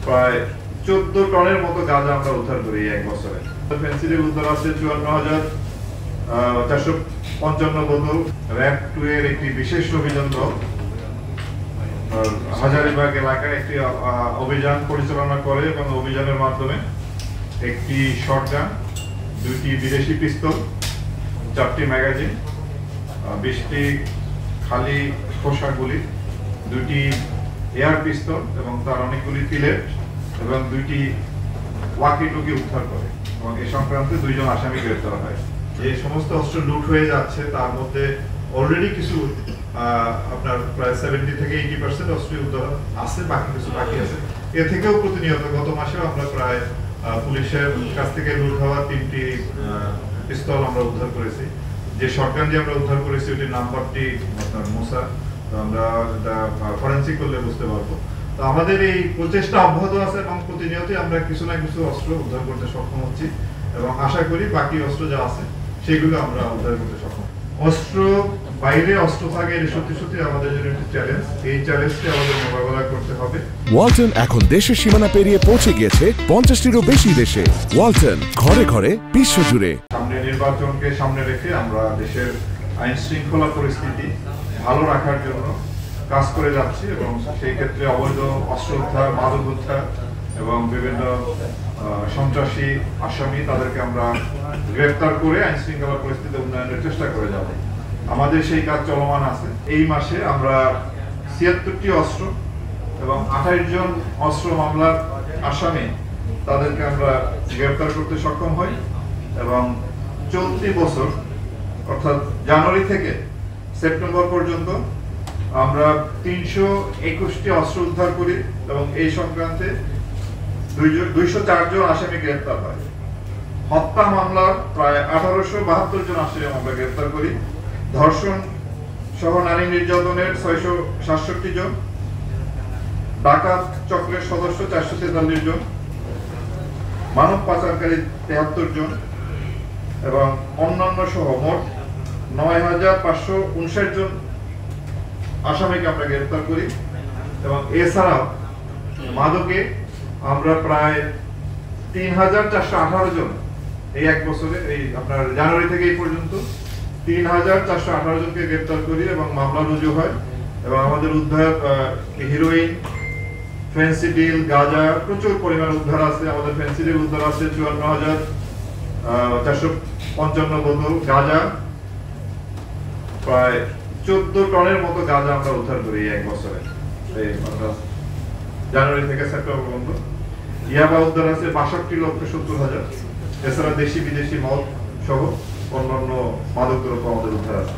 প্রায় 14 টনের মতো গাঁজা আমরা উদ্ধার করি এক বছরে। ফেন্সিডিল উদ্ধার আছে 54,455 বোতল। র‍্যাব 2 এর একটি বিশেষ অভিযান দল হাজারীবাগ এলাকায় একটি অভিযান পরিচালনা করে এবং অভিযানের মাধ্যমে একটি শটগান, 2টি বিদেশি পিস্তল, 4টি ম্যাগাজিন, 20টি খালি খোসা গুলি, 2টি এয়ার পিস্তল এবং তার অনেকগুলি পিলেট এবং 2টি ওয়াকি-টকি উদ্ধার করে এবং এই সংক্রান্তে 2 জন আসামি গ্রেফতার হয়। যে সমস্ত অস্ত্র লুট হয়ে যাচ্ছে তার মধ্যে অলরেডি কিছু আপনার প্রায় 70 থেকে 80% অস্ত্র উদ্ধার আছে, বাকি কিছু বাকি আছে। এ থেকেও প্রতিনিয়ত গত মাসেও আমরা প্রায় পুলিশের কাছ থেকে লুট হওয়া 3টি পিস্তল আমরা উদ্ধার করেছি। যে শটগান দিয়ে আমরা উদ্ধার করেছি ওটির নাম্বারটি আপনার মোসা, আমরা ফরেনসিক করলে বুঝতে পারবো। তো আমাদের এই প্রচেষ্টা অব্যাহত আছে এবং প্রতিনিয়তই আমরা কিছু না কিছু অস্ত্র উদ্ধার করতে সক্ষম হচ্ছি এবং আশা করি বাকি অস্ত্র যা আছে সেগুলো আমরা উদ্ধার করতে সক্ষম। অস্ত্র বাইরে অস্ত্র থাকে, এটা সত্যি সত্যি আমাদের জন্য একটি চ্যালেঞ্জ। এই চ্যালেঞ্জটি আমাদের মোকাবেলা করতে হবে। ওয়ালটন এখন দেশের সীমানা পেরিয়ে পৌঁছে গিয়েছে 50টিরও বেশি দেশে। ওয়ালটন, ঘরে ঘরে, বিশ্বজুড়ে। সামনে নির্বাচনকে সামনে রেখে আমরা দেশের আইন শৃঙ্খলা পরিস্থিতি ভালো রাখার জন্য কাজ করে যাচ্ছি এবং সেই ক্ষেত্রে অবৈধ অস্ত্র উদ্ধার, মাদক উদ্ধার এবং বিভিন্ন সন্ত্রাসী আসামি তাদেরকে আমরা গ্রেফতার করে আইন শৃঙ্খলা পরিস্থিতি উন্নয়নের চেষ্টা করে যাব। আমাদের সেই কাজ চলমান আছে। এই মাসে আমরা 76টি অস্ত্র এবং 28 জন অস্ত্র মামলার আসামি তাদেরকে আমরা গ্রেফতার করতে সক্ষম হই এবং চলতি বছর অর্থাৎ জানুয়ারি থেকে সেপ্টেম্বর পর্যন্ত আমরা 321টি অস্ত্র উদ্ধার করি এবং এই সংক্রান্তে 204 জন আসামি গ্রেফতার হয়। হত্যা মামলার প্রায় 1872 জন আসামি আমরা গ্রেফতার করি। ধর্ষণ সহ নারী নির্যাতনের 667 জন, ডাকাত চক্রের সদস্য 443 জন, মানব পাচারকারী 73 জন এবং অন্যান্য সহ মোট 9559 জন আসামিকে আমরা গ্রেফতার করি এবং এছাড়াও মাদকে আমরা প্রায় 3418 জন এই এক বছরে, এই আপনার জানুয়ারি থেকে এই পর্যন্ত 3418 জনকে গ্রেফতার করি এবং মামলা রুজু হয় এবং আমাদের উদ্ধার হিরোইন, ফেন্সিডিল, গাঁজা প্রচুর পরিমাণ উদ্ধার আছে। আমাদের ফেন্সিডিল উদ্ধার আছে 54,455 বোতল, গাঁজা প্রায় 14 টনের মতো গাঁজা আমরা উদ্ধার করি এক বছরে, এই জানুয়ারি থেকে সেপ্টেম্বর পর্যন্ত। ইয়াবা উদ্ধার আছে 62,70,000। এছাড়া দেশি বিদেশি মদ সহ অন্যান্য মাদক দ্রব্য আমাদের উদ্ধার আছে।